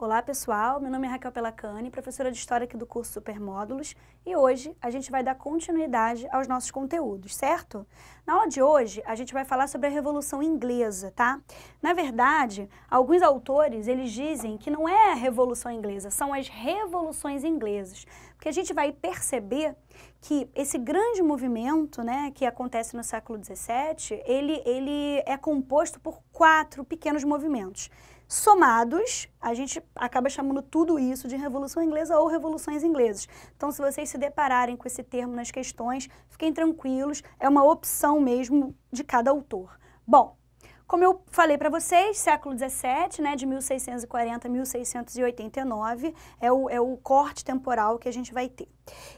Olá pessoal, meu nome é Raquel Pelacani, professora de História aqui do curso Supermódulos, e hoje a gente vai dar continuidade aos nossos conteúdos, certo? Na aula de hoje a gente vai falar sobre a Revolução Inglesa, tá? Na verdade, alguns autores eles dizem que não é a Revolução Inglesa, são as revoluções inglesas, porque a gente vai perceber que esse grande movimento, né, que acontece no século XVII, ele é composto por 4 pequenos movimentos. Somados, a gente acaba chamando tudo isso de Revolução Inglesa ou Revoluções Inglesas. Então, se vocês se depararem com esse termo nas questões, fiquem tranquilos, é uma opção mesmo de cada autor. Bom, como eu falei para vocês, século XVII, né, de 1640 a 1689, é o corte temporal que a gente vai ter.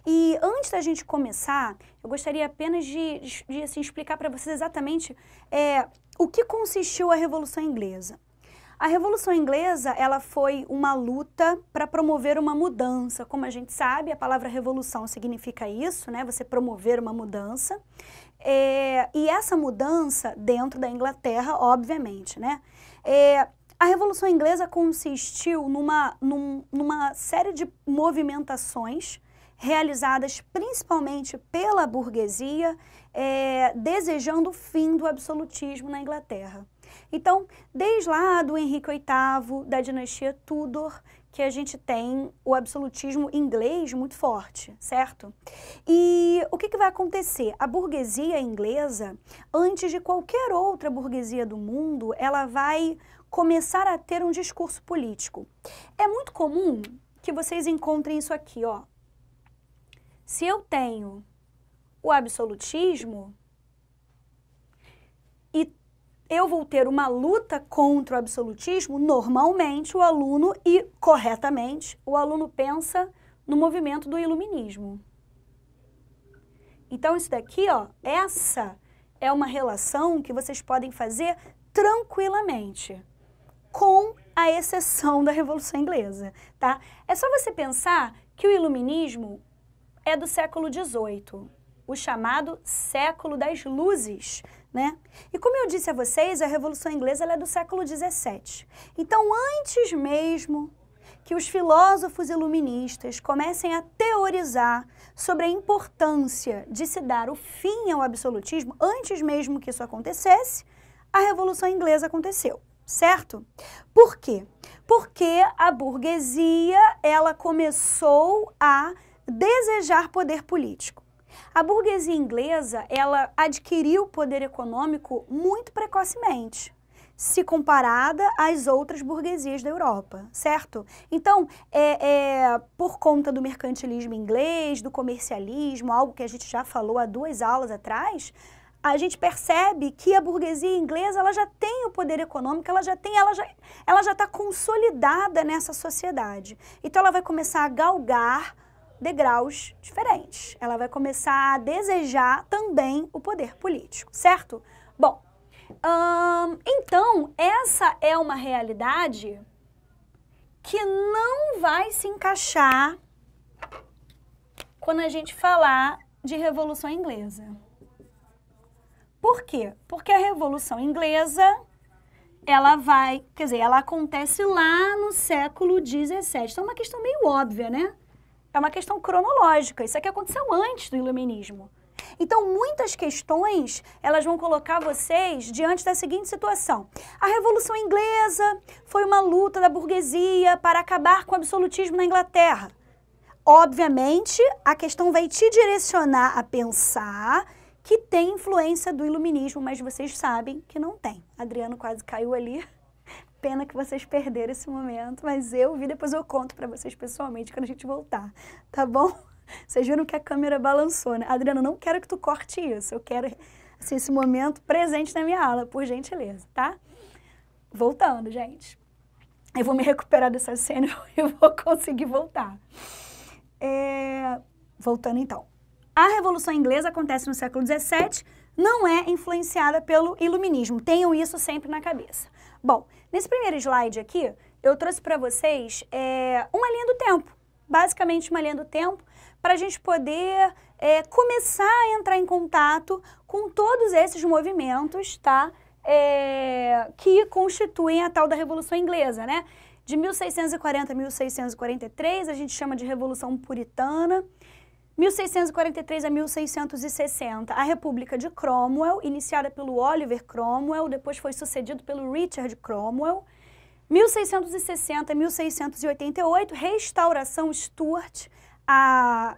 E antes da gente começar, eu gostaria apenas de assim, explicar para vocês exatamente o que consistiu a Revolução Inglesa. A Revolução Inglesa, ela foi uma luta para promover uma mudança. Como a gente sabe, a palavra revolução significa isso, né? Você promover uma mudança. E essa mudança dentro da Inglaterra, obviamente, né? A Revolução Inglesa consistiu numa série de movimentações realizadas principalmente pela burguesia, desejando o fim do absolutismo na Inglaterra. Então, desde lá do Henrique VIII, da dinastia Tudor, que a gente tem o absolutismo inglês muito forte, certo? E o que vai acontecer? A burguesia inglesa, antes de qualquer outra burguesia do mundo, ela vai começar a ter um discurso político. É muito comum que vocês encontrem isso aqui, ó. Se eu tenho o absolutismo e eu vou ter uma luta contra o absolutismo, normalmente o aluno, e corretamente, o aluno pensa no movimento do iluminismo. Então isso daqui, ó, essa é uma relação que vocês podem fazer tranquilamente, com a exceção da Revolução Inglesa, tá? É só você pensar que o iluminismo é do século XVIII, o chamado século das luzes, né? E como eu disse a vocês, a Revolução Inglesa ela é do século XVII. Então, antes mesmo que os filósofos iluministas comecem a teorizar sobre a importância de se dar o fim ao absolutismo, antes mesmo que isso acontecesse, a Revolução Inglesa aconteceu, certo? Por quê? Porque a burguesia ela começou a desejar poder político. A burguesia inglesa, ela adquiriu poder econômico muito precocemente, se comparada às outras burguesias da Europa, certo? Então, por conta do mercantilismo inglês, do comercialismo, algo que a gente já falou há 2 aulas atrás, a gente percebe que a burguesia inglesa ela já tem o poder econômico, ela já está consolidada nessa sociedade. Então, ela vai começar a galgar degraus diferentes. Ela vai começar a desejar também o poder político, certo? Bom, então, essa é uma realidade que não vai se encaixar quando a gente falar de Revolução Inglesa. Por quê? Porque a Revolução Inglesa, ela acontece lá no século XVII. Então, é uma questão meio óbvia, né? É uma questão cronológica, isso aqui aconteceu antes do iluminismo. Então, muitas questões, elas vão colocar vocês diante da seguinte situação. A Revolução Inglesa foi uma luta da burguesia para acabar com o absolutismo na Inglaterra. Obviamente, a questão vai te direcionar a pensar que tem influência do iluminismo, mas vocês sabem que não tem. Adriano quase caiu ali. Pena que vocês perderam esse momento, mas eu vi, depois eu conto pra vocês pessoalmente quando a gente voltar, tá bom? Vocês viram que a câmera balançou, né? Adriano, não quero que tu corte isso, eu quero assim, esse momento presente na minha aula, por gentileza, tá? Voltando, gente. Eu vou me recuperar dessa cena e eu vou conseguir voltar. Voltando então. A Revolução Inglesa acontece no século XVII, não é influenciada pelo iluminismo, tenham isso sempre na cabeça. Bom, nesse primeiro slide aqui, eu trouxe para vocês uma linha do tempo, basicamente uma linha do tempo, para a gente poder começar a entrar em contato com todos esses movimentos, tá? Que constituem a tal da Revolução Inglesa, né? De 1640 a 1643, a gente chama de Revolução Puritana. 1643 a 1660, a República de Cromwell, iniciada pelo Oliver Cromwell, depois foi sucedido pelo Richard Cromwell. 1660 a 1688, Restauração Stuart, a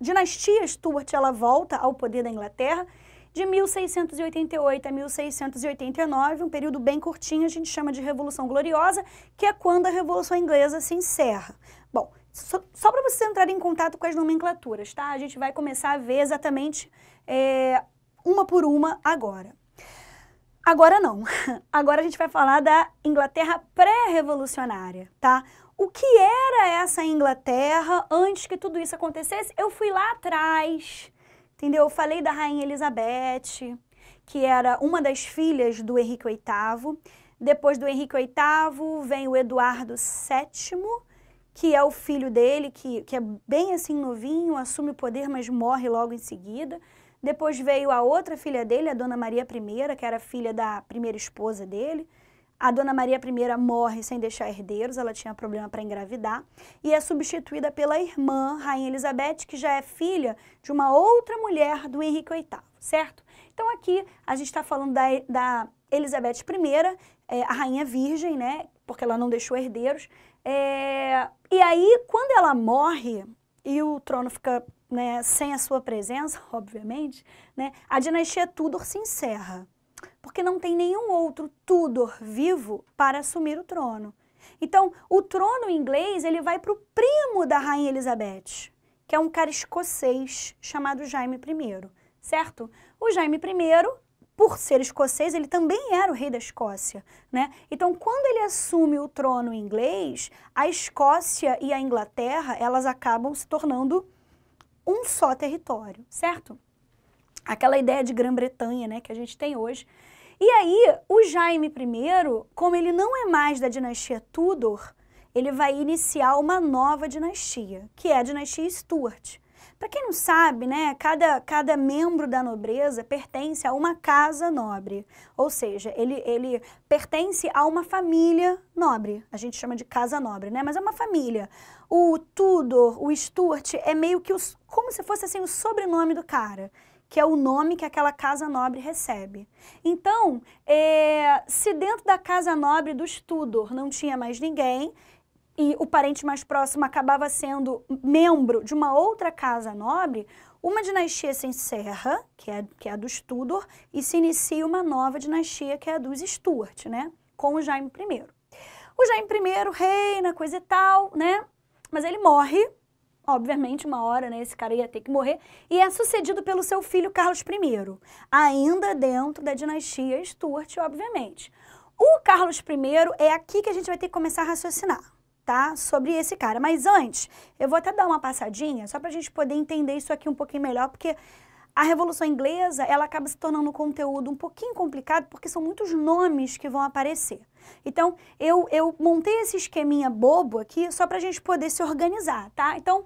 dinastia Stuart, ela volta ao poder da Inglaterra. De 1688 a 1689, um período bem curtinho, a gente chama de Revolução Gloriosa, que é quando a Revolução Inglesa se encerra. Bom, só para vocês entrarem em contato com as nomenclaturas, tá? A gente vai começar a ver exatamente uma por uma agora. Agora não. Agora a gente vai falar da Inglaterra pré-revolucionária, tá? O que era essa Inglaterra antes que tudo isso acontecesse? Eu fui lá atrás, entendeu? Eu falei da Rainha Elizabeth, que era uma das filhas do Henrique VIII. Depois do Henrique VIII vem o Eduardo VII, que é o filho dele, que é bem assim novinho, assume o poder, mas morre logo em seguida. Depois veio a outra filha dele, a Dona Maria I, que era filha da primeira esposa dele. A Dona Maria I morre sem deixar herdeiros, ela tinha problema para engravidar. E é substituída pela irmã, Rainha Elizabeth, que já é filha de uma outra mulher do Henrique VIII, certo? Então aqui a gente está falando da Elizabeth I, a Rainha Virgem, né? Porque ela não deixou herdeiros. E aí, quando ela morre e o trono fica, né, sem a sua presença, obviamente, né, a dinastia Tudor se encerra, porque não tem nenhum outro Tudor vivo para assumir o trono. Então, o trono inglês ele vai para o primo da Rainha Elizabeth, que é um cara escocês chamado Jaime I, certo? O Jaime I, por ser escocês, ele também era o rei da Escócia, né? Então, quando ele assume o trono inglês, a Escócia e a Inglaterra, elas acabam se tornando um só território, certo? Aquela ideia de Grã-Bretanha, né, que a gente tem hoje. E aí, o Jaime I, como ele não é mais da dinastia Tudor, ele vai iniciar uma nova dinastia, que é a dinastia Stuart. Para quem não sabe, né, cada membro da nobreza pertence a uma casa nobre, ou seja, ele pertence a uma família nobre, a gente chama de casa nobre, né, mas é uma família. O Tudor, o Stuart, é meio que como se fosse assim o sobrenome do cara, que é o nome que aquela casa nobre recebe. Então, se dentro da casa nobre dos Tudor não tinha mais ninguém, e o parente mais próximo acabava sendo membro de uma outra casa nobre, uma dinastia se encerra, que é a dos Tudor, e se inicia uma nova dinastia, que é a dos Stuart, né? Com o Jaime I. O Jaime I reina, coisa e tal, né? Mas ele morre, obviamente, uma hora, né? Esse cara ia ter que morrer, e é sucedido pelo seu filho Carlos I, ainda dentro da dinastia Stuart, obviamente. O Carlos I é aqui que a gente vai ter que começar a raciocinar, tá? Sobre esse cara. Mas antes, eu vou até dar uma passadinha, só para a gente poder entender isso aqui um pouquinho melhor, porque a Revolução Inglesa, ela acaba se tornando um conteúdo um pouquinho complicado, porque são muitos nomes que vão aparecer. Então, eu montei esse esqueminha bobo aqui, só para a gente poder se organizar, tá? Então,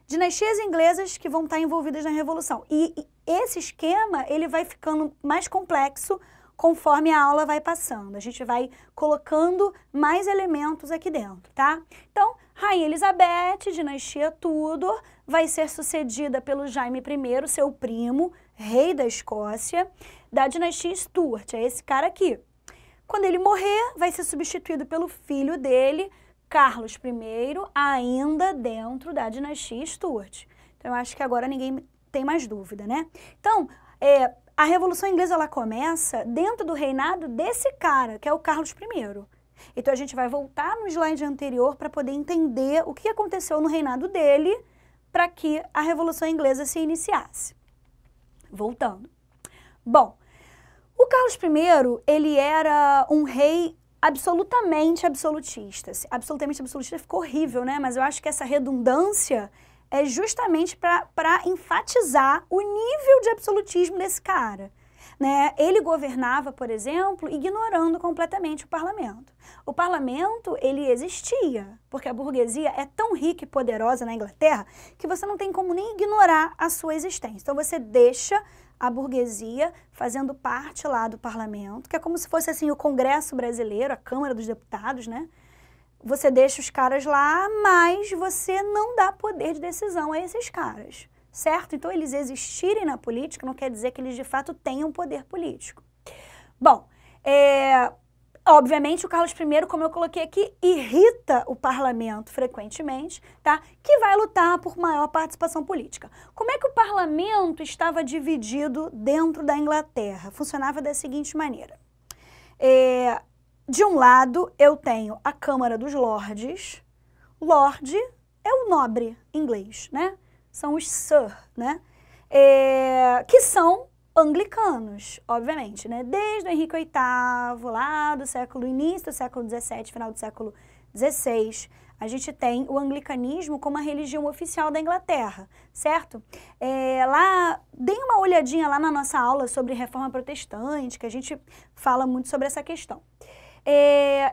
dinastias inglesas que vão estar envolvidas na Revolução. E esse esquema, ele vai ficando mais complexo conforme a aula vai passando. A gente vai colocando mais elementos aqui dentro, tá? Então, Rainha Elizabeth, dinastia Tudor, vai ser sucedida pelo Jaime I, seu primo, rei da Escócia, da dinastia Stuart, é esse cara aqui. Quando ele morrer, vai ser substituído pelo filho dele, Carlos I, ainda dentro da dinastia Stuart. Então, eu acho que agora ninguém tem mais dúvida, né? Então, a Revolução Inglesa, ela começa dentro do reinado desse cara, que é o Carlos I. Então, a gente vai voltar no slide anterior para poder entender o que aconteceu no reinado dele para que a Revolução Inglesa se iniciasse. Voltando. Bom, o Carlos I, ele era um rei absolutamente absolutista. Absolutamente absolutista ficou horrível, né? Mas eu acho que essa redundância é justamente para enfatizar o nível de absolutismo desse cara, né? Ele governava, por exemplo, ignorando completamente o parlamento. O parlamento, ele existia, porque a burguesia é tão rica e poderosa na Inglaterra que você não tem como nem ignorar a sua existência. Então, você deixa a burguesia fazendo parte lá do parlamento, que é como se fosse assim o Congresso brasileiro, a Câmara dos Deputados, né? você deixa os caras lá, mas você não dá poder de decisão a esses caras, certo? Então, eles existirem na política não quer dizer que eles, de fato, tenham poder político. Bom, obviamente, o Carlos I, como eu coloquei aqui, irrita o parlamento frequentemente, tá? Que vai lutar por maior participação política. Como é que o parlamento estava dividido dentro da Inglaterra? Funcionava da seguinte maneira. De um lado, eu tenho a Câmara dos Lordes. Lorde é o nobre inglês, né? São os Sir, né? Que são anglicanos, obviamente, né? Desde o Henrique VIII, lá do início do século XVII, final do século XVI, a gente tem o anglicanismo como a religião oficial da Inglaterra, certo? Deem uma olhadinha lá na nossa aula sobre reforma protestante, que a gente fala muito sobre essa questão.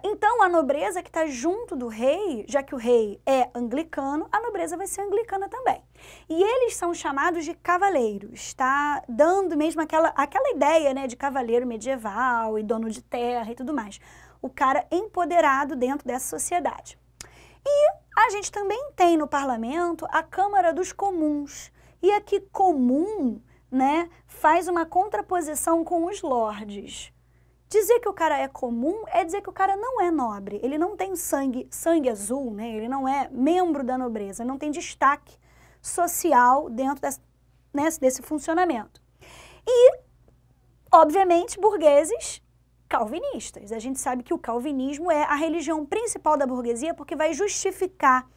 Então, a nobreza que está junto do rei, já que o rei é anglicano, a nobreza vai ser anglicana também. E eles são chamados de cavaleiros, tá? Dando mesmo aquela ideia, né, de cavaleiro medieval e dono de terra e tudo mais. O cara empoderado dentro dessa sociedade. E a gente também tem no parlamento a Câmara dos Comuns. E aqui comum, né, faz uma contraposição com os lordes. Dizer que o cara é comum é dizer que o cara não é nobre, ele não tem sangue azul, né? Ele não é membro da nobreza, não tem destaque social dentro desse funcionamento. E, obviamente, burgueses calvinistas. A gente sabe que o calvinismo é a religião principal da burguesia porque vai justificar,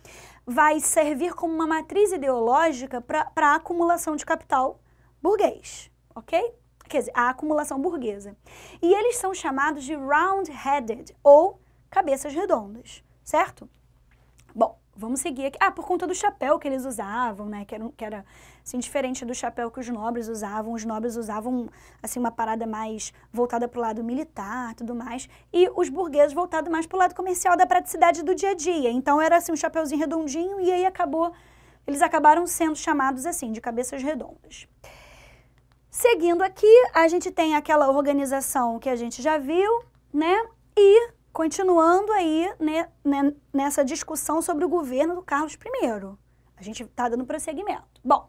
vai servir como uma matriz ideológica para a acumulação de capital burguês, ok? Quer dizer, a acumulação burguesa. E eles são chamados de round-headed, ou cabeças redondas, certo? Bom, vamos seguir aqui. Por conta do chapéu que eles usavam, né? Que era assim, diferente do chapéu que os nobres usavam. Os nobres usavam, assim, uma parada mais voltada para o lado militar, tudo mais. E os burgueses voltados mais para o lado comercial, da praticidade do dia a dia. Então, era assim, um chapéuzinho redondinho e aí eles acabaram sendo chamados, assim, de cabeças redondas. Seguindo aqui, a gente tem aquela organização que a gente já viu, né? E continuando aí, né, nessa discussão sobre o governo do Carlos I. A gente está dando prosseguimento. Bom,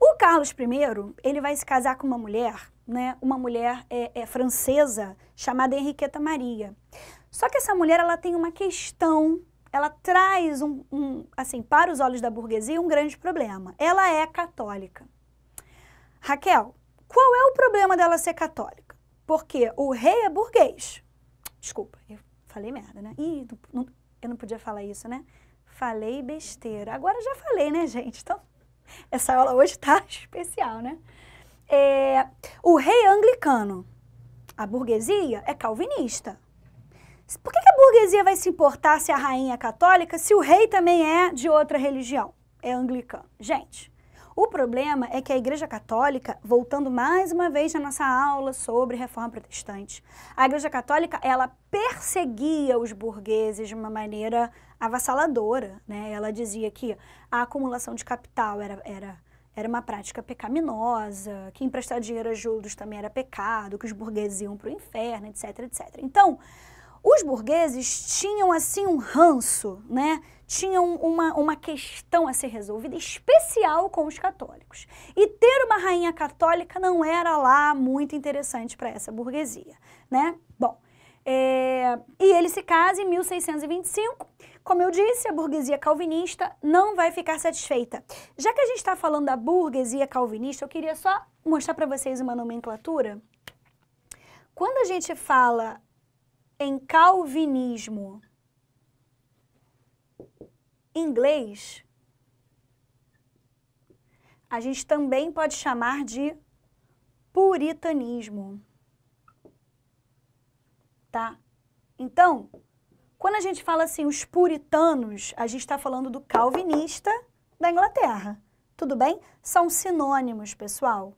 o Carlos I, ele vai se casar com uma mulher, né? Uma mulher francesa chamada Henriqueta Maria. Só que essa mulher, ela tem uma questão, ela traz, assim, para os olhos da burguesia, um grande problema. Ela é católica. Raquel, qual é o problema dela ser católica? Porque o rei é burguês. Desculpa, eu falei merda, né? Ih, eu não podia falar isso, né? Falei besteira. Agora já falei, né, gente? Então, essa aula hoje tá especial, né? O rei é anglicano. A burguesia é calvinista. Por que a burguesia vai se importar se a rainha é católica se o rei também é de outra religião? É anglicano. Gente, o problema é que a Igreja Católica, voltando mais uma vez na nossa aula sobre reforma protestante, a Igreja Católica, ela perseguia os burgueses de uma maneira avassaladora, né? Ela dizia que a acumulação de capital era uma prática pecaminosa, que emprestar dinheiro a juros também era pecado, que os burgueses iam para o inferno, etc, etc. Então, os burgueses tinham, assim, um ranço, né? Tinham uma questão a ser resolvida especial com os católicos. E ter uma rainha católica não era lá muito interessante para essa burguesia, né? Bom, e ele se casa em 1625. Como eu disse, a burguesia calvinista não vai ficar satisfeita. Já que a gente está falando da burguesia calvinista, eu queria só mostrar para vocês uma nomenclatura. Quando a gente fala em calvinismo inglês, a gente também pode chamar de puritanismo, tá? Então, quando a gente fala assim, os puritanos, a gente está falando do calvinista da Inglaterra, tudo bem? São sinônimos, pessoal.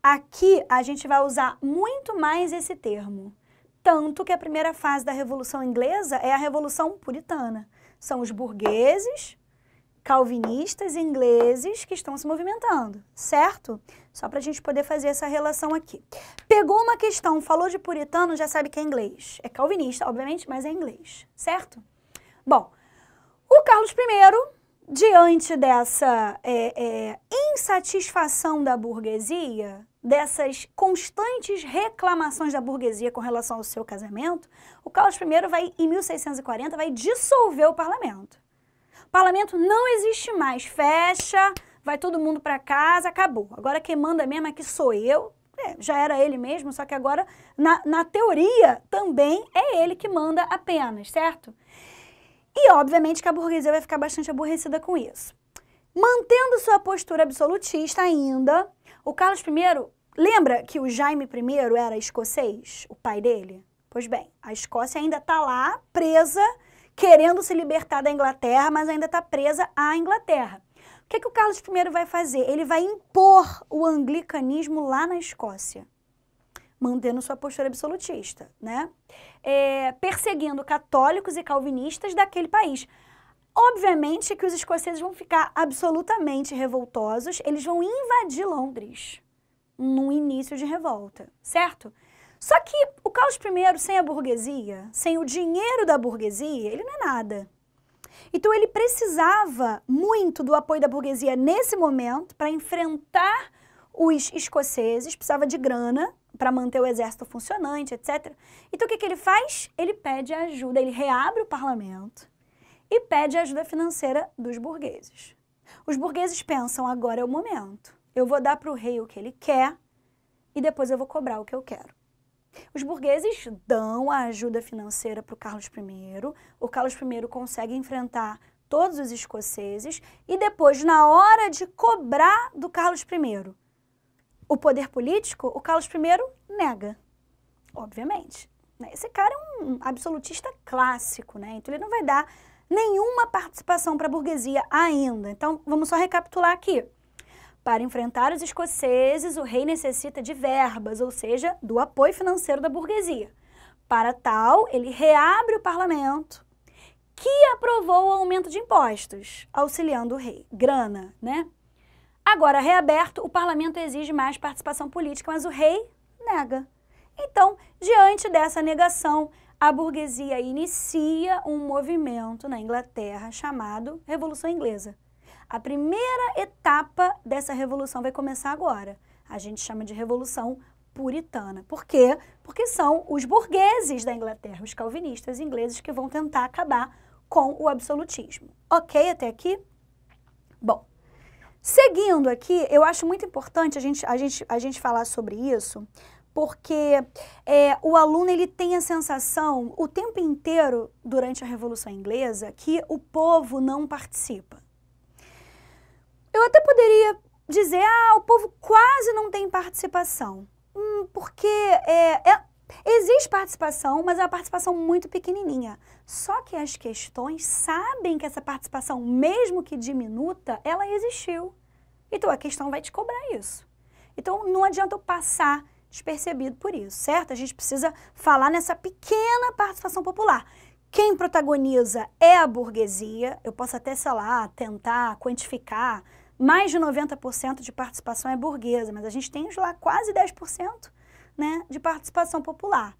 Aqui a gente vai usar muito mais esse termo. Tanto que a primeira fase da Revolução Inglesa é a Revolução Puritana. São os burgueses, calvinistas ingleses que estão se movimentando, certo? Só para a gente poder fazer essa relação aqui. Pegou uma questão, falou de puritano, já sabe que é inglês. É calvinista, obviamente, mas é inglês, certo? Bom, o Carlos I, diante dessa insatisfação da burguesia, dessas constantes reclamações da burguesia com relação ao seu casamento, o Carlos I vai, em 1640, vai dissolver o parlamento. O parlamento não existe mais, fecha, vai todo mundo para casa, acabou. Agora quem manda mesmo aqui sou eu. Já era ele mesmo, só que agora, na teoria, também é ele que manda apenas, certo? E, obviamente, que a burguesia vai ficar bastante aborrecida com isso. Mantendo sua postura absolutista ainda, o Carlos I, lembra que o Jaime I era escocês, o pai dele? Pois bem, a Escócia ainda está lá, presa, querendo se libertar da Inglaterra, mas ainda está presa à Inglaterra. O que o Carlos I vai fazer? Ele vai impor o anglicanismo lá na Escócia, mantendo sua postura absolutista, né? Perseguindo católicos e calvinistas daquele país. Obviamente que os escoceses vão ficar absolutamente revoltosos, eles vão invadir Londres no início de revolta, certo? Só que o Carlos I, sem a burguesia, sem o dinheiro da burguesia, ele não é nada. Então ele precisava muito do apoio da burguesia nesse momento para enfrentar os escoceses, precisava de grana para manter o exército funcionante, etc. Então o que ele faz? Ele pede ajuda, ele reabre o parlamento e pede ajuda financeira dos burgueses. Os burgueses pensam, agora é o momento, eu vou dar para o rei o que ele quer e depois eu vou cobrar o que eu quero. Os burgueses dão a ajuda financeira para o Carlos I, o Carlos I consegue enfrentar todos os escoceses e depois, na hora de cobrar do Carlos I o poder político, o Carlos I nega, obviamente. Esse cara é um absolutista clássico, né? Então ele não vai dar nenhuma participação para a burguesia ainda. Então vamos só recapitular aqui. Para enfrentar os escoceses, o rei necessita de verbas, ou seja, do apoio financeiro da burguesia. Para tal, ele reabre o parlamento, que aprovou o aumento de impostos, auxiliando o rei. Grana, né? Agora, reaberto, o parlamento exige mais participação política, mas o rei nega. Então, diante dessa negação, a burguesia inicia um movimento na Inglaterra chamado Revolução Inglesa. A primeira etapa dessa revolução vai começar agora. A gente chama de Revolução Puritana. Por quê? Porque são os burgueses da Inglaterra, os calvinistas ingleses, que vão tentar acabar com o absolutismo. Ok até aqui? Bom, seguindo aqui, eu acho muito importante a gente falar sobre isso, porque o aluno ele tem a sensação o tempo inteiro durante a Revolução Inglesa que o povo não participa. Eu até poderia dizer, o povo quase não tem participação, porque existe participação, mas é uma participação muito pequenininha. Só que as questões sabem que essa participação, mesmo que diminuta, ela existiu. Então a questão vai te cobrar isso. Então não adianta eu passar despercebido por isso, certo? A gente precisa falar nessa pequena participação popular. Quem protagoniza é a burguesia, eu posso até, sei lá, tentar quantificar, mais de 90% de participação é burguesa, mas a gente tem lá quase 10%, né, de participação popular.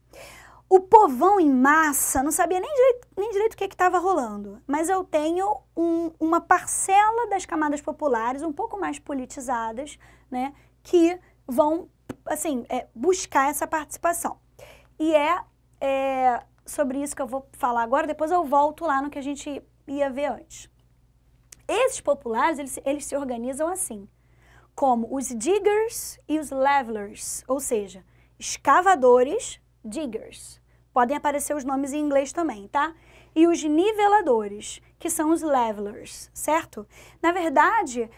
O povão em massa não sabia nem direito o que estava rolando, mas eu tenho uma parcela das camadas populares um pouco mais politizadas, né, que vão assim, buscar essa participação. E sobre isso que eu vou falar agora, depois eu volto lá no que a gente ia ver antes. Esses populares, eles se organizam assim, como os diggers e os levelers, ou seja, escavadores, diggers. Podem aparecer os nomes em inglês também, tá? E os niveladores, que são os levelers, certo? Na verdade,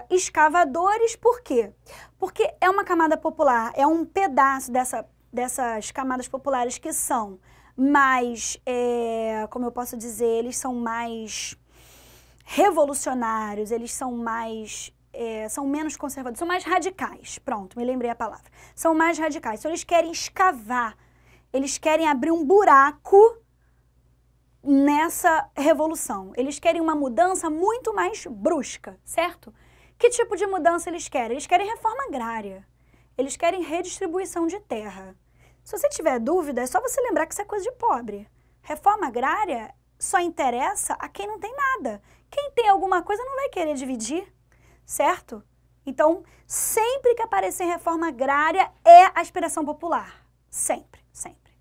escavadores por quê? Porque é uma camada popular, é um pedaço dessas camadas populares que são mais, como eu posso dizer, eles são mais revolucionários, eles são mais, são menos conservadores, são mais radicais. Pronto, me lembrei a palavra. São mais radicais. Então, eles querem escavar, eles querem abrir um buraco nessa revolução. Eles querem uma mudança muito mais brusca, certo? Que tipo de mudança eles querem? Eles querem reforma agrária. Eles querem redistribuição de terra. Se você tiver dúvida, é só você lembrar que isso é coisa de pobre. Reforma agrária só interessa a quem não tem nada. Quem tem alguma coisa não vai querer dividir, certo? Então, sempre que aparecer reforma agrária é aspiração popular. Sempre, sempre.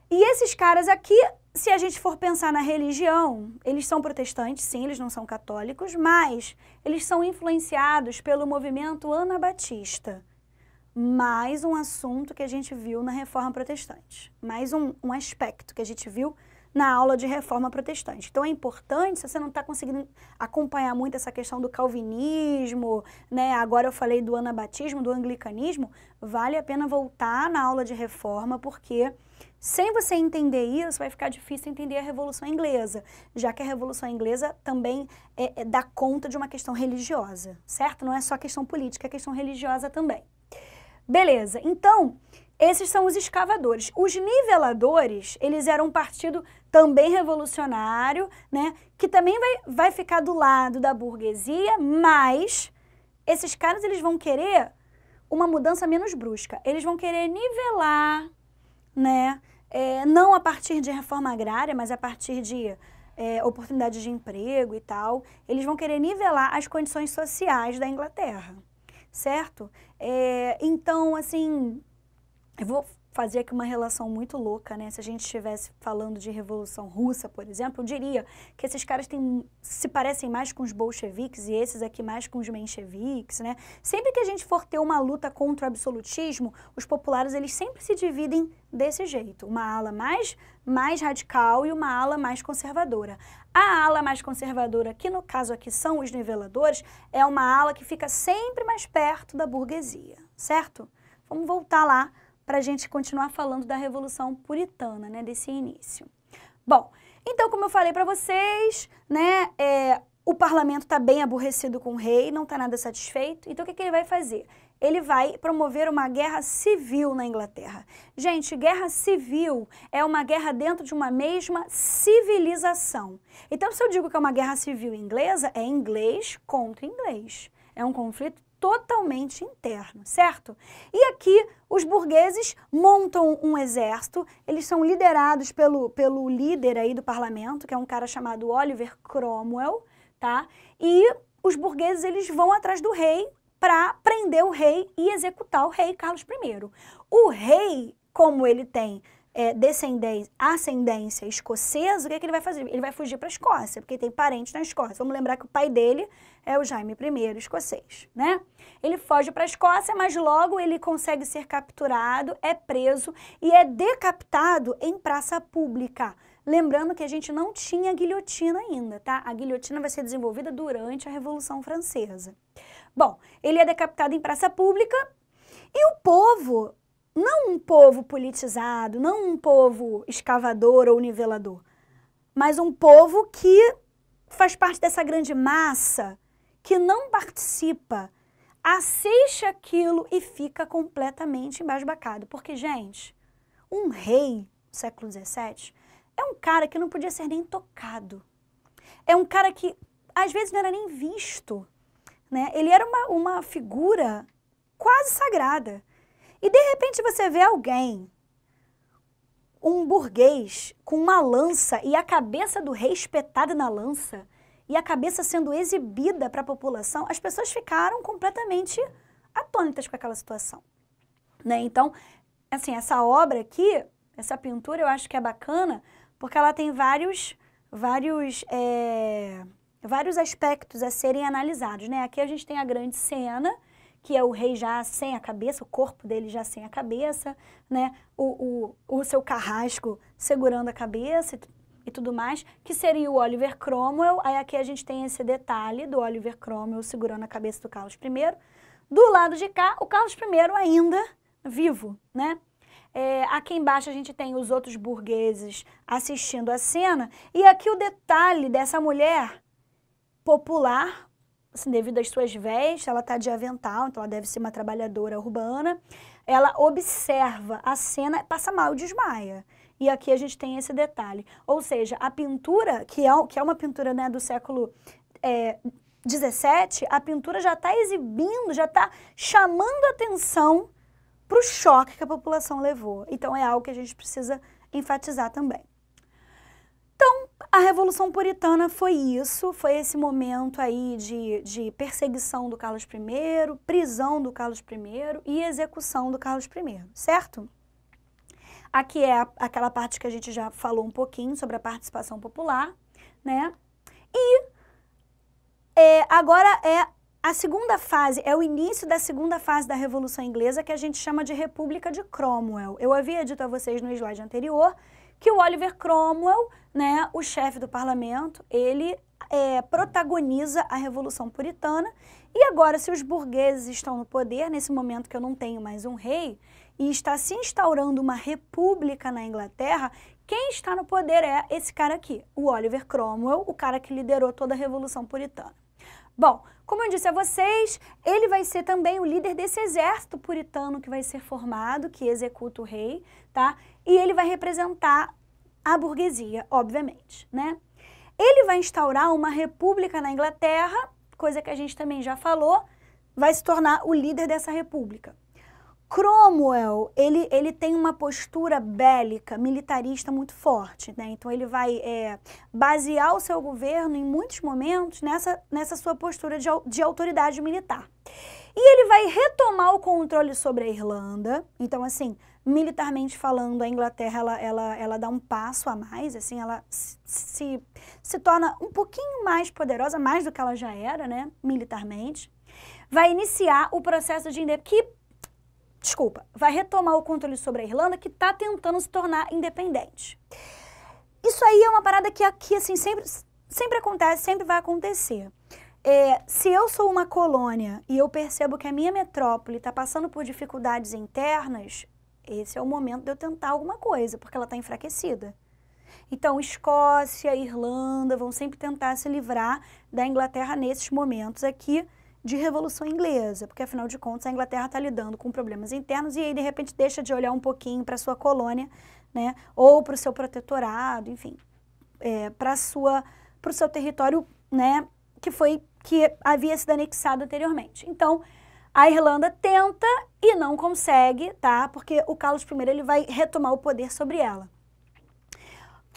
E esses caras aqui, se a gente for pensar na religião, eles são protestantes, sim, eles não são católicos, mas eles são influenciados pelo movimento anabatista. Mais um assunto que a gente viu na Reforma Protestante. Mais um aspecto que a gente viu na aula de Reforma Protestante. Então é importante, se você não está conseguindo acompanhar muito essa questão do calvinismo, né? Agora eu falei do anabatismo, do anglicanismo, vale a pena voltar na aula de Reforma, porque sem você entender isso, vai ficar difícil entender a Revolução Inglesa, já que a Revolução Inglesa também dá conta de uma questão religiosa, certo? Não é só questão política, é questão religiosa também. Beleza, então, esses são os escavadores. Os niveladores, eles eram um partido também revolucionário, né, que também vai ficar do lado da burguesia, mas esses caras, eles vão querer uma mudança menos brusca. Eles vão querer nivelar, né, não a partir de reforma agrária, mas a partir de oportunidades de emprego e tal. Eles vão querer nivelar as condições sociais da Inglaterra, certo? Então, assim, eu vou fazer aqui uma relação muito louca, né? Se a gente estivesse falando de Revolução Russa, por exemplo, eu diria que esses caras se parecem mais com os bolcheviques e esses aqui mais com os mencheviques, né? Sempre que a gente for ter uma luta contra o absolutismo, os populares, eles sempre se dividem desse jeito. Uma ala mais radical e uma ala mais conservadora. A ala mais conservadora, que no caso aqui são os niveladores, é uma ala que fica sempre mais perto da burguesia, certo? Vamos voltar lá para a gente continuar falando da Revolução Puritana, né, desse início. Bom, então, como eu falei para vocês, né, o parlamento está bem aborrecido com o rei, não está nada satisfeito, então o que ele vai fazer? Ele vai promover uma guerra civil na Inglaterra. Gente, guerra civil é uma guerra dentro de uma mesma civilização. Então, se eu digo que é uma guerra civil inglesa, é inglês contra inglês. É um conflito totalmente interno, certo? E aqui os burgueses montam um exército, eles são liderados pelo líder aí do parlamento, que é um cara chamado Oliver Cromwell, tá? E os burgueses, eles vão atrás do rei para prender o rei e executar o rei Carlos I. O rei, como ele tem ascendência escocesa, o que ele vai fazer? Ele vai fugir para a Escócia, porque tem parente na Escócia. Vamos lembrar que o pai dele é o Jaime I, escocês, né? Ele foge para a Escócia, mas logo ele consegue ser capturado, é preso e é decapitado em praça pública. Lembrando que a gente não tinha guilhotina ainda, tá? A guilhotina vai ser desenvolvida durante a Revolução Francesa. Bom, ele é decapitado em praça pública e o povo, não um povo politizado, não um povo escavador ou nivelador, mas um povo que faz parte dessa grande massa, que não participa, assiste aquilo e fica completamente embasbacado. Porque, gente, um rei do século XVII é um cara que não podia ser nem tocado. É um cara que, às vezes, não era nem visto, né? Ele era uma figura quase sagrada. E, de repente, você vê alguém, um burguês, com uma lança e a cabeça do rei espetada na lança e a cabeça sendo exibida para a população, as pessoas ficaram completamente atônitas com aquela situação, né? Então, assim, essa obra aqui, essa pintura, eu acho que é bacana porque ela tem vários aspectos a serem analisados, né? Aqui a gente tem a grande cena, que é o rei já sem a cabeça, o corpo dele já sem a cabeça, né? O seu carrasco segurando a cabeça e tudo mais, que seria o Oliver Cromwell. Aí aqui a gente tem esse detalhe do Oliver Cromwell segurando a cabeça do Carlos I. Do lado de cá, o Carlos I ainda vivo, né? Aqui embaixo a gente tem os outros burgueses assistindo a cena. E aqui o detalhe dessa mulher popular, assim, devido às suas vestes, ela está de avental, então ela deve ser uma trabalhadora urbana. Ela observa a cena, passa mal e desmaia. E aqui a gente tem esse detalhe. Ou seja, a pintura, que é uma pintura, né, do século XVII, a pintura já está exibindo, já está chamando a atenção para o choque que a população levou. Então é algo que a gente precisa enfatizar também. Então, a Revolução Puritana foi isso, foi esse momento aí de perseguição do Carlos I, prisão do Carlos I e execução do Carlos I, certo? Aqui é aquela parte que a gente já falou um pouquinho sobre a participação popular, né? E agora é a segunda fase, é o início da segunda fase da Revolução Inglesa, que a gente chama de República de Cromwell. Eu havia dito a vocês no slide anterior que o Oliver Cromwell, né, o chefe do parlamento, ele protagoniza a Revolução Puritana. E agora, se os burgueses estão no poder, nesse momento que eu não tenho mais um rei, e está se instaurando uma república na Inglaterra, quem está no poder é esse cara aqui, o Oliver Cromwell, o cara que liderou toda a Revolução Puritana. Bom, como eu disse a vocês, ele vai ser também o líder desse exército puritano que vai ser formado, que executa o rei, tá? E ele vai representar a burguesia, obviamente, né? Ele vai instaurar uma república na Inglaterra, coisa que a gente também já falou, vai se tornar o líder dessa república. Cromwell, ele tem uma postura bélica, militarista muito forte, né? Então ele vai basear o seu governo em muitos momentos nessa sua postura de autoridade militar. E ele vai retomar o controle sobre a Irlanda. Então, assim, militarmente falando, a Inglaterra ela dá um passo a mais, assim, ela se torna um pouquinho mais poderosa, mais do que ela já era, né, militarmente. Vai iniciar o processo de independência, vai retomar o controle sobre a Irlanda, que está tentando se tornar independente. Isso aí é uma parada que aqui, assim, sempre acontece, sempre vai acontecer. Se eu sou uma colônia e eu percebo que a minha metrópole está passando por dificuldades internas, esse é o momento de eu tentar alguma coisa, porque ela está enfraquecida. Então, Escócia, Irlanda vão sempre tentar se livrar da Inglaterra nesses momentos aqui de Revolução Inglesa, porque afinal de contas a Inglaterra está lidando com problemas internos e aí de repente deixa de olhar um pouquinho para a sua colônia, né, ou para o seu protetorado, enfim, para o seu território, né, que havia sido anexado anteriormente. Então, a Irlanda tenta e não consegue, tá? Porque o Carlos I ele vai retomar o poder sobre ela.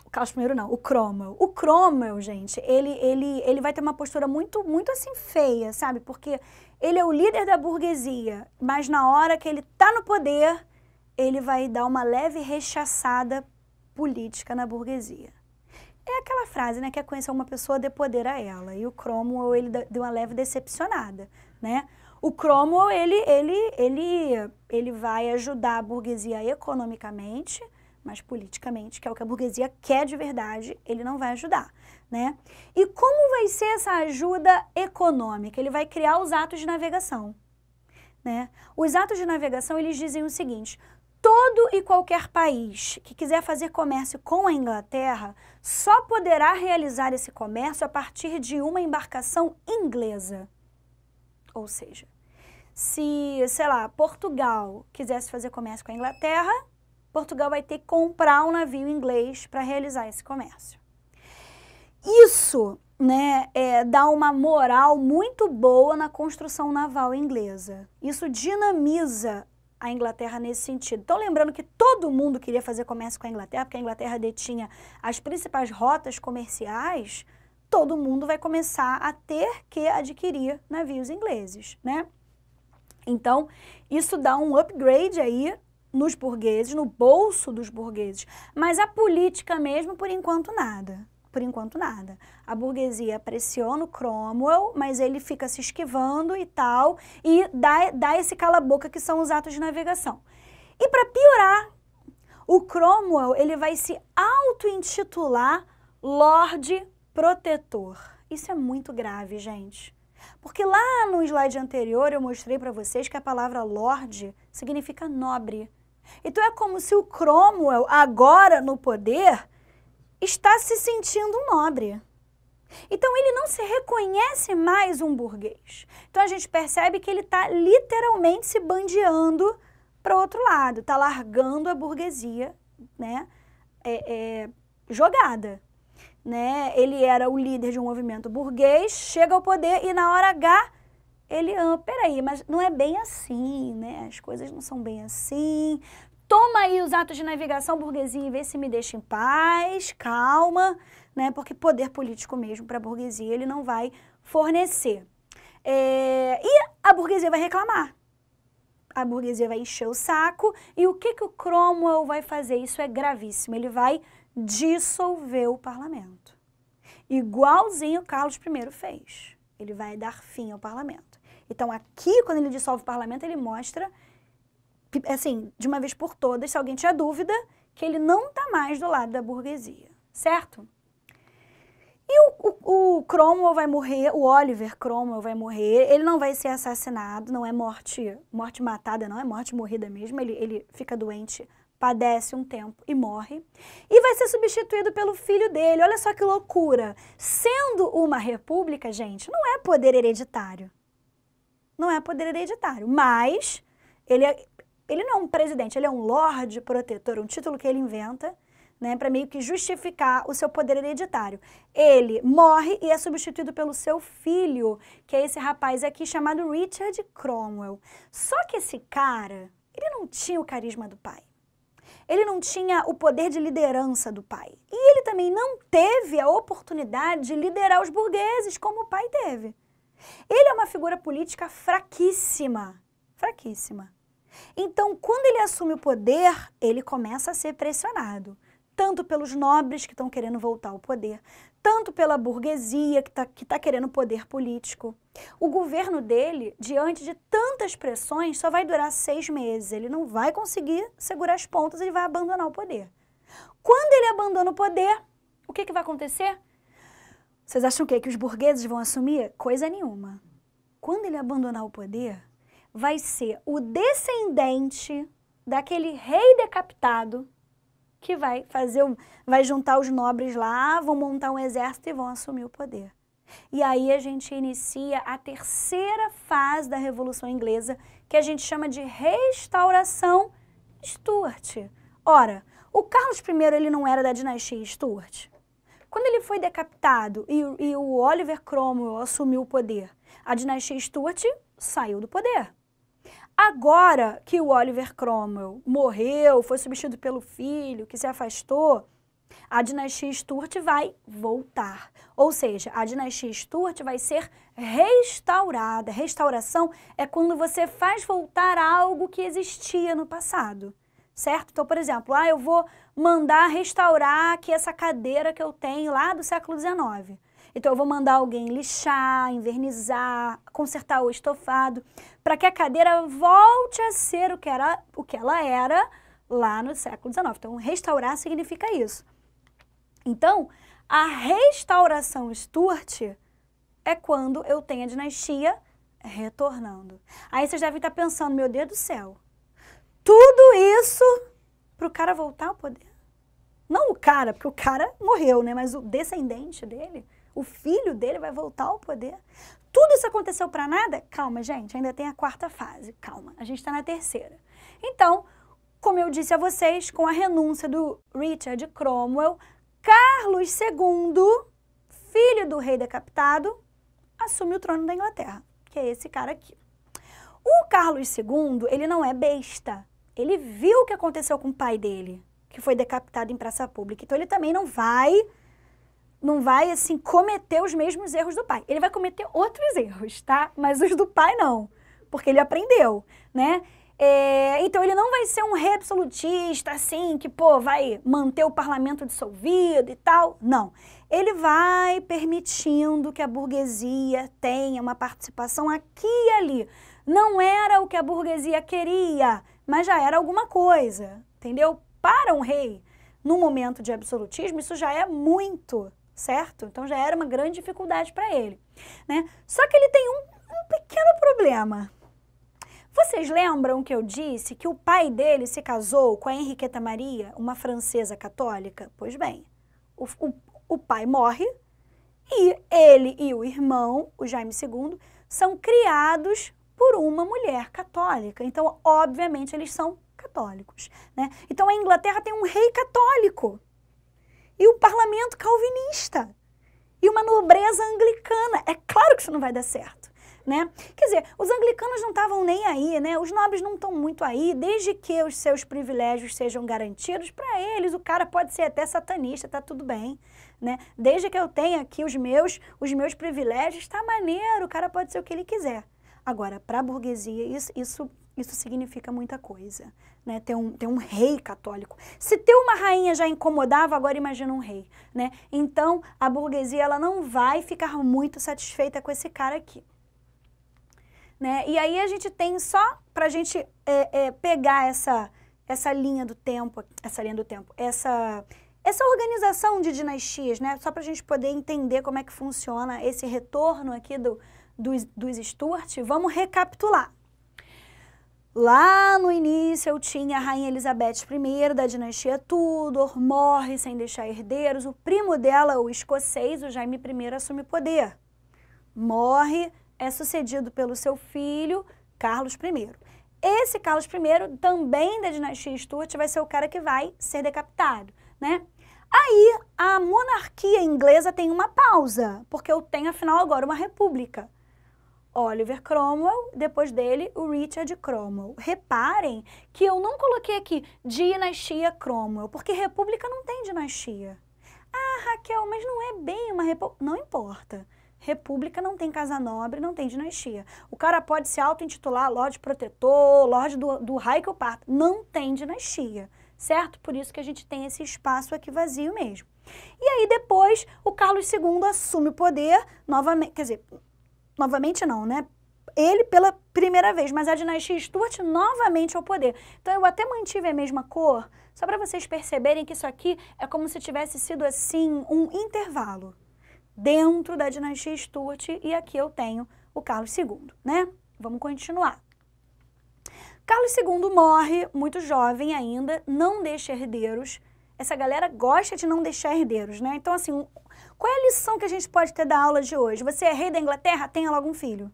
O Carlos I não, o Cromwell. O Cromwell, gente, ele vai ter uma postura muito assim feia, sabe? Porque ele é o líder da burguesia, mas na hora que ele tá no poder, ele vai dar uma leve rechaçada política na burguesia. É aquela frase, né, que é conhecer uma pessoa dê poder a ela. E o Cromwell, ele deu uma leve decepcionada, né? O Cromwell, ele vai ajudar a burguesia economicamente, mas politicamente, que é o que a burguesia quer de verdade, ele não vai ajudar, né? E como vai ser essa ajuda econômica? Ele vai criar os atos de navegação, né? Os atos de navegação, eles dizem o seguinte: todo e qualquer país que quiser fazer comércio com a Inglaterra só poderá realizar esse comércio a partir de uma embarcação inglesa. Ou seja, se, sei lá, Portugal quisesse fazer comércio com a Inglaterra, Portugal vai ter que comprar um navio inglês para realizar esse comércio. Isso, né, dá uma moral muito boa na construção naval inglesa. Isso dinamiza a Inglaterra nesse sentido. Então, lembrando que todo mundo queria fazer comércio com a Inglaterra, porque a Inglaterra detinha as principais rotas comerciais, todo mundo vai começar a ter que adquirir navios ingleses, né? Então, isso dá um upgrade aí nos burgueses, no bolso dos burgueses. Mas a política mesmo, por enquanto, nada. Por enquanto, nada. A burguesia pressiona o Cromwell, mas ele fica se esquivando e tal, e dá esse cala-boca que são os atos de navegação. E para piorar, o Cromwell, ele vai se auto-intitular Lorde Protetor. Isso é muito grave, gente. Porque lá no slide anterior eu mostrei para vocês que a palavra Lorde significa nobre. Então é como se o Cromwell, agora no poder, está se sentindo um nobre. Então ele não se reconhece mais um burguês. Então a gente percebe que ele está literalmente se bandeando para o outro lado, está largando a burguesia, né, jogada. Né? Ele era o líder de um movimento burguês, chega ao poder e na hora H ele, peraí, mas não é bem assim, né? As coisas não são bem assim. Toma aí os atos de navegação, burguesia, e vê se me deixa em paz, calma, né? Porque poder político mesmo para a burguesia ele não vai fornecer. E a burguesia vai reclamar. A burguesia vai encher o saco e o que o Cromwell vai fazer? Isso é gravíssimo. Ele vai dissolver o parlamento. Igualzinho Carlos I fez. Ele vai dar fim ao parlamento. Então aqui, quando ele dissolve o parlamento, ele mostra, assim, de uma vez por todas, se alguém tinha dúvida, que ele não está mais do lado da burguesia, certo? E o Cromwell vai morrer, o Oliver Cromwell vai morrer, ele não vai ser assassinado, não é morte matada, não, é morte morrida mesmo, ele fica doente, padece um tempo e morre. E vai ser substituído pelo filho dele, olha só que loucura. Sendo uma república, gente, não é poder hereditário. Não é poder hereditário, mas ele não é um presidente, ele é um lorde protetor, um título que ele inventa, né, para meio que justificar o seu poder hereditário. Ele morre e é substituído pelo seu filho, que é esse rapaz aqui chamado Richard Cromwell. Só que esse cara, ele não tinha o carisma do pai. Ele não tinha o poder de liderança do pai. E ele também não teve a oportunidade de liderar os burgueses como o pai teve. Ele é uma figura política fraquíssima, fraquíssima. Então, quando ele assume o poder, ele começa a ser pressionado. Tanto pelos nobres que estão querendo voltar ao poder, tanto pela burguesia que tá querendo poder político. O governo dele, diante de tantas pressões, só vai durar 6 meses. Ele não vai conseguir segurar as pontas, ele vai abandonar o poder. Quando ele abandona o poder, o que vai acontecer? Vocês acham o quê? Que os burgueses vão assumir? Coisa nenhuma. Quando ele abandonar o poder, vai ser o descendente daquele rei decapitado que vai juntar os nobres lá, vão montar um exército e vão assumir o poder. E aí a gente inicia a terceira fase da Revolução Inglesa, que a gente chama de Restauração Stuart. Ora, o Carlos I ele não era da dinastia Stuart. Quando ele foi decapitado e o Oliver Cromwell assumiu o poder, a dinastia Stuart saiu do poder. Agora que o Oliver Cromwell morreu, foi substituído pelo filho, que se afastou, a dinastia Stuart vai voltar. Ou seja, a dinastia Stuart vai ser restaurada. Restauração é quando você faz voltar algo que existia no passado, certo? Então, por exemplo, eu vou mandar restaurar aqui essa cadeira que eu tenho lá do século XIX. Então, eu vou mandar alguém lixar, envernizar, consertar o estofado, para que a cadeira volte a ser o que ela era lá no século XIX. Então, restaurar significa isso. Então, a restauração Stuart é quando eu tenho a dinastia retornando. Aí vocês devem estar pensando, meu Deus do céu, tudo isso para o cara voltar ao poder? Não o cara, porque o cara morreu, né? Mas o descendente dele, o filho dele vai voltar ao poder. Tudo isso aconteceu para nada? Calma, gente, ainda tem a quarta fase. Calma, a gente está na terceira. Então, como eu disse a vocês, com a renúncia do Richard Cromwell, Carlos II, filho do rei decapitado, assume o trono da Inglaterra, que é esse cara aqui. O Carlos II, ele não é besta. Ele viu o que aconteceu com o pai dele, que foi decapitado em praça pública. Então, ele também não vai assim, cometer os mesmos erros do pai. Ele vai cometer outros erros, tá? Mas os do pai não, porque ele aprendeu, né? Então, ele não vai ser um rei absolutista, assim, que, vai manter o parlamento dissolvido e tal. Não. Ele vai permitindo que a burguesia tenha uma participação aqui e ali. Não era o que a burguesia queria, mas já era alguma coisa, entendeu? Para um rei, num momento de absolutismo, isso já é muito, certo? Então, já era uma grande dificuldade para ele, né? Só que ele tem um pequeno problema. Vocês lembram que eu disse que o pai dele se casou com a Henriqueta Maria, uma francesa católica? Pois bem, o pai morre e ele e o irmão, o Jaime II, são criados por uma mulher católica. Então, obviamente, eles são católicos, né? Então, a Inglaterra tem um rei católico e um parlamento calvinista e uma nobreza anglicana. É claro que isso não vai dar certo, né? Quer dizer, os anglicanos não estavam nem aí, né? Os nobres não estão muito aí, desde que os seus privilégios sejam garantidos para eles. O cara pode ser até satanista, tá tudo bem, né? Desde que eu tenha aqui os meus privilégios, tá maneiro, o cara pode ser o que ele quiser. Agora, para a burguesia, isso significa muita coisa, né? Ter um rei católico. Se ter uma rainha já incomodava, agora imagina um rei, né? Então, a burguesia, ela não vai ficar muito satisfeita com esse cara aqui. Né? E aí a gente tem só para a gente pegar essa linha do tempo, essa organização de dinastias, né? Só para a gente poder entender como é que funciona esse retorno aqui dos Stuart. Vamos recapitular. Lá no início eu tinha a Rainha Elizabeth I da dinastia Tudor, morre sem deixar herdeiros. O primo dela, o escocês, o Jaime I, assume poder. Morre, é sucedido pelo seu filho, Carlos I. Esse Carlos I, também da dinastia Stuart, vai ser o cara que vai ser decapitado, né? Aí, a monarquia inglesa tem uma pausa, porque eu tenho, afinal, agora uma república. Oliver Cromwell, depois dele, o Richard Cromwell. Reparem que eu não coloquei aqui dinastia Cromwell, porque república não tem dinastia. Ah, Raquel, mas não é bem uma república. Não importa. República não tem casa nobre, não tem dinastia. O cara pode se auto-intitular Lorde Protetor, Lorde do raio que eu parto. Não tem dinastia, certo? Por isso que a gente tem esse espaço aqui vazio mesmo. E aí depois o Carlos II assume o poder novamente, quer dizer, novamente não, né? Ele pela primeira vez, mas a dinastia Stuart novamente ao poder. Então eu até mantive a mesma cor, só para vocês perceberem que isso aqui é como se tivesse sido assim um intervalo dentro da dinastia Stuart, e aqui eu tenho o Carlos II, né? Vamos continuar. Carlos II morre muito jovem ainda, não deixa herdeiros. Essa galera gosta de não deixar herdeiros, né? Então, assim, qual é a lição que a gente pode ter da aula de hoje? Você é rei da Inglaterra? Tenha logo um filho.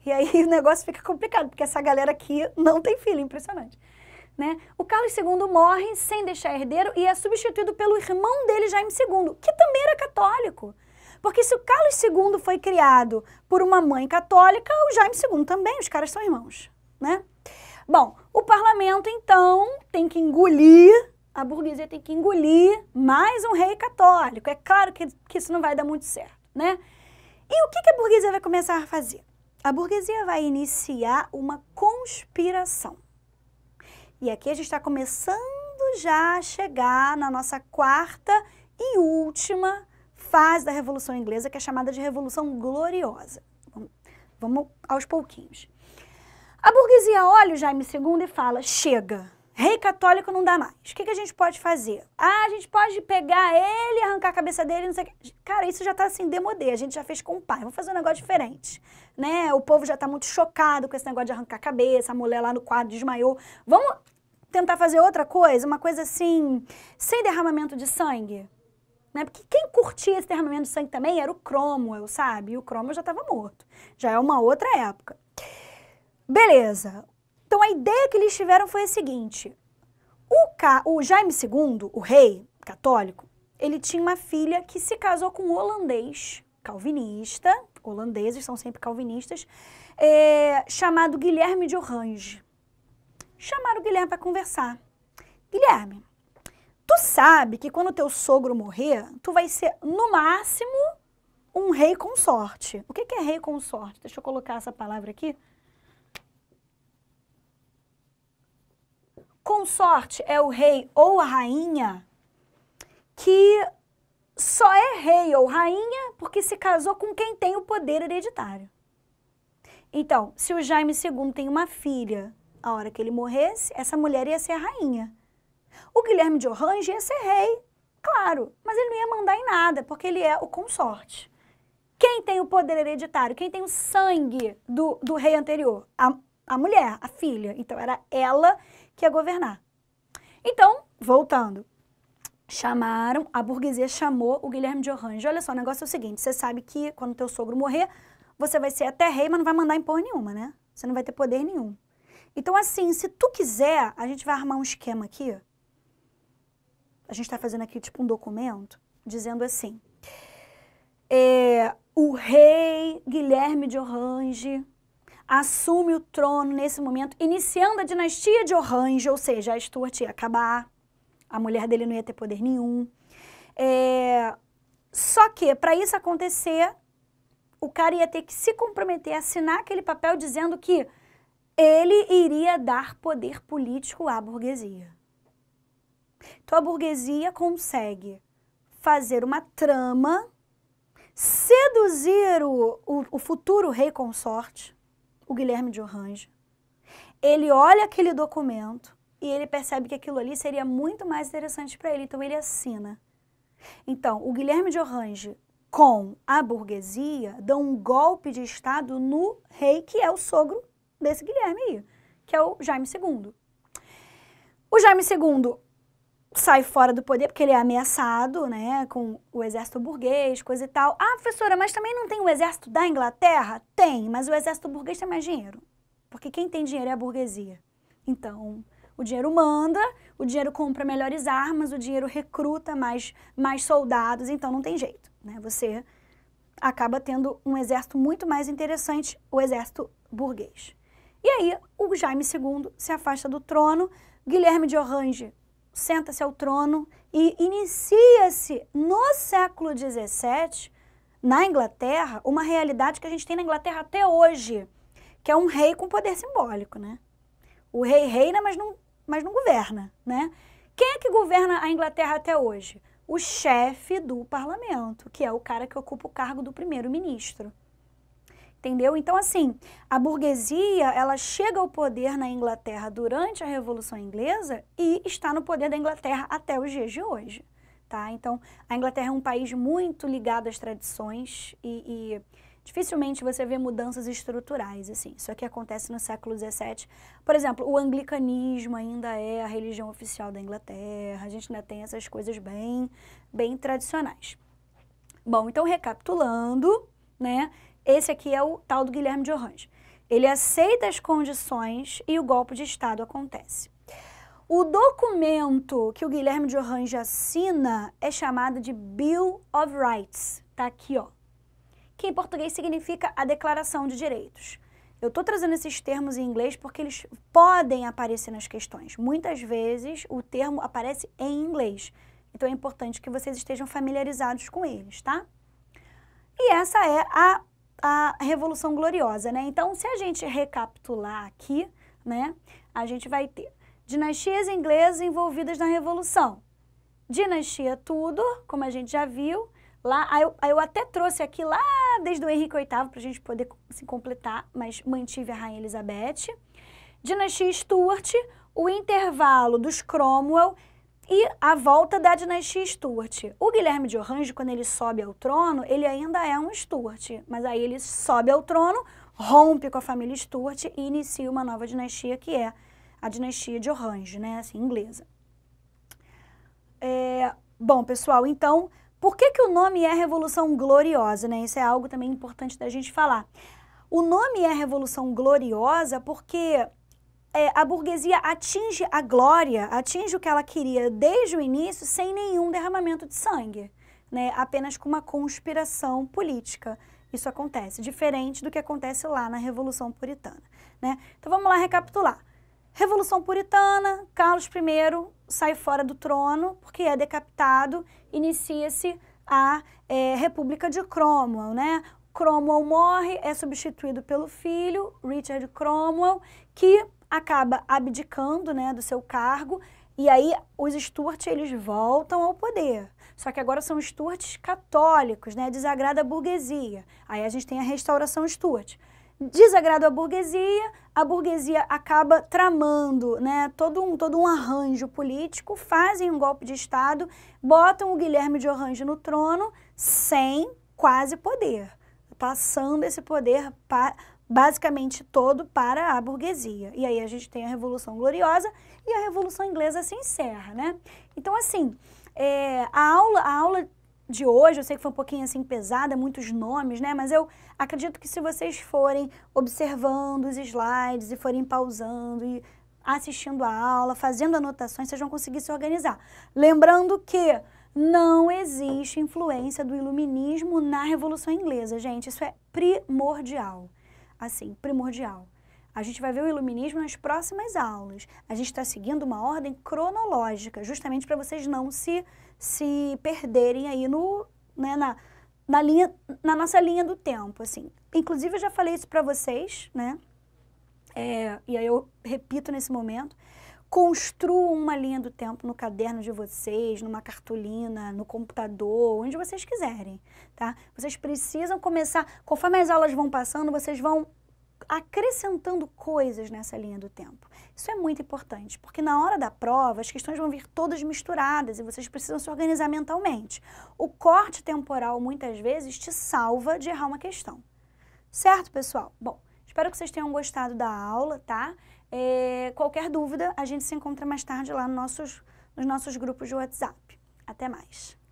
E aí o negócio fica complicado, porque essa galera aqui não tem filho, impressionante. Né? O Carlos II morre sem deixar herdeiro e é substituído pelo irmão dele, Jaime II, que também era católico. Porque se o Carlos II foi criado por uma mãe católica, o Jaime II também, os caras são irmãos, né? Bom, o parlamento, então, tem que engolir, a burguesia tem que engolir mais um rei católico. É claro que isso não vai dar muito certo, né? E o que a burguesia vai começar a fazer? A burguesia vai iniciar uma conspiração. E aqui a gente está começando já a chegar na nossa quarta e última fase da Revolução Inglesa, que é chamada de Revolução Gloriosa. Vamos aos pouquinhos. A burguesia olha o Jaime II e fala, chega, rei católico não dá mais. O que a gente pode fazer? Ah, a gente pode pegar ele, arrancar a cabeça dele, não sei o que. Cara, isso já tá assim, demodê, a gente já fez com o pai, vamos fazer um negócio diferente. Né? O povo já tá muito chocado com esse negócio de arrancar a cabeça, a mulher lá no quadro desmaiou. Vamos tentar fazer outra coisa, uma coisa assim, sem derramamento de sangue? Né? Porque quem curtia esse derramamento de sangue também era o Cromwell, sabe? E o Cromwell já estava morto. Já é uma outra época. Beleza. Então a ideia que eles tiveram foi a seguinte. O Jaime II, o rei católico, ele tinha uma filha que se casou com um holandês, calvinista, holandeses são sempre calvinistas, chamado Guilherme de Orange. Chamaram o Guilherme para conversar. Guilherme, tu sabe que quando teu sogro morrer, tu vai ser, no máximo, um rei consorte. O que é rei consorte? Deixa eu colocar essa palavra aqui. Consorte é o rei ou a rainha que só é rei ou rainha porque se casou com quem tem o poder hereditário. Então, se o Jaime II tem uma filha, a hora que ele morresse, essa mulher ia ser a rainha. O Guilherme de Orange ia ser rei, claro, mas ele não ia mandar em nada, porque ele é o consorte. Quem tem o poder hereditário? Quem tem o sangue do rei anterior? A mulher, a filha. Então, era ela que ia governar. Então, voltando, a burguesia chamou o Guilherme de Orange. Olha só, o negócio é o seguinte, você sabe que quando teu sogro morrer, você vai ser até rei, mas não vai mandar em porra nenhuma, né? Você não vai ter poder nenhum. Então, assim, se tu quiser, a gente vai armar um esquema aqui. A gente está fazendo aqui tipo um documento, dizendo assim, o rei Guilherme de Orange assume o trono nesse momento, iniciando a dinastia de Orange, ou seja, a Stuart ia acabar, a mulher dele não ia ter poder nenhum. Só que, para isso acontecer, o cara ia ter que se comprometer a assinar aquele papel dizendo que ele iria dar poder político à burguesia. Então, a burguesia consegue fazer uma trama, seduzir o futuro rei consorte, o Guilherme de Orange. Ele olha aquele documento e ele percebe que aquilo ali seria muito mais interessante para ele, então ele assina. Então, o Guilherme de Orange com a burguesia dão um golpe de Estado no rei, que é o sogro desse Guilherme aí, que é o Jaime II. O Jaime II sai fora do poder porque ele é ameaçado, né, com o exército burguês, coisa e tal. Ah, professora, mas também não tem o exército da Inglaterra? Tem, mas o exército burguês tem mais dinheiro, porque quem tem dinheiro é a burguesia. Então, o dinheiro manda, o dinheiro compra melhores armas, o dinheiro recruta mais soldados, então não tem jeito, né? Você acaba tendo um exército muito mais interessante, o exército burguês. E aí, o Jaime II se afasta do trono, Guilherme de Orange senta-se ao trono e inicia-se no século XVII, na Inglaterra, uma realidade que a gente tem na Inglaterra até hoje, que é um rei com poder simbólico, né? O rei reina, mas não governa, né? Quem é que governa a Inglaterra até hoje? O chefe do parlamento, que é o cara que ocupa o cargo do primeiro-ministro. Entendeu? Então, assim, a burguesia, ela chega ao poder na Inglaterra durante a Revolução Inglesa e está no poder da Inglaterra até os dias de hoje, tá? Então, a Inglaterra é um país muito ligado às tradições e dificilmente você vê mudanças estruturais, assim. Isso aqui acontece no século XVII. Por exemplo, o anglicanismo ainda é a religião oficial da Inglaterra, a gente ainda tem essas coisas bem tradicionais. Bom, então, recapitulando, né? Esse aqui é o tal do Guilherme de Orange. Ele aceita as condições e o golpe de Estado acontece. O documento que o Guilherme de Orange assina é chamado de Bill of Rights. Tá aqui, ó. Que em português significa a Declaração de Direitos. Eu estou trazendo esses termos em inglês porque eles podem aparecer nas questões. Muitas vezes o termo aparece em inglês. Então é importante que vocês estejam familiarizados com eles, tá? E essa é a Revolução Gloriosa, né? Então, se a gente recapitular aqui, né, a gente vai ter dinastias inglesas envolvidas na Revolução. Dinastia Tudor, como a gente já viu, lá, eu até trouxe aqui lá desde o Henrique VIII para a gente poder se completar, mas mantive a Rainha Elizabeth. Dinastia Stuart, o intervalo dos Cromwell e a volta da dinastia Stuart. O Guilherme de Orange, quando ele sobe ao trono, ele ainda é um Stuart, mas aí ele sobe ao trono, rompe com a família Stuart e inicia uma nova dinastia, que é a dinastia de Orange, né, assim, inglesa. Bom, pessoal, então, por que o nome é Revolução Gloriosa, né? Isso é algo também importante da gente falar. O nome é Revolução Gloriosa porque a burguesia atinge a glória, atinge o que ela queria desde o início sem nenhum derramamento de sangue, né? Apenas com uma conspiração política. Isso acontece, diferente do que acontece lá na Revolução Puritana, né? Então vamos lá recapitular. Revolução Puritana, Carlos I sai fora do trono porque é decapitado, inicia-se a República de Cromwell, né? Cromwell morre, é substituído pelo filho, Richard Cromwell, que acaba abdicando, né, do seu cargo, e aí os Stuart, eles voltam ao poder. Só que agora são Stuarts católicos, né, desagrada a burguesia. Aí a gente tem a restauração Stuart. Desagrada a burguesia acaba tramando, né, todo um arranjo político, fazem um golpe de Estado, botam o Guilherme de Orange no trono sem quase poder, passando esse poder basicamente todo para a burguesia. E aí a gente tem a Revolução Gloriosa e a Revolução Inglesa se encerra, né? Então, assim, a aula de hoje, eu sei que foi um pouquinho assim pesada, muitos nomes, né? Mas eu acredito que se vocês forem observando os slides e forem pausando e assistindo a aula, fazendo anotações, vocês vão conseguir se organizar. Lembrando que não existe influência do iluminismo na Revolução Inglesa, gente. Isso é primordial. Assim, primordial. A gente vai ver o iluminismo nas próximas aulas. A gente está seguindo uma ordem cronológica, justamente para vocês não se perderem aí no né, na nossa linha do tempo, assim. Inclusive, eu já falei isso para vocês, né? E aí eu repito nesse momento. Construam uma linha do tempo no caderno de vocês, numa cartolina, no computador, onde vocês quiserem, tá? Vocês precisam começar, conforme as aulas vão passando, vocês vão acrescentando coisas nessa linha do tempo. Isso é muito importante, porque na hora da prova as questões vão vir todas misturadas e vocês precisam se organizar mentalmente. O corte temporal, muitas vezes, te salva de errar uma questão. Certo, pessoal? Bom, espero que vocês tenham gostado da aula, tá? Qualquer dúvida, a gente se encontra mais tarde lá nos nossos grupos de WhatsApp. Até mais!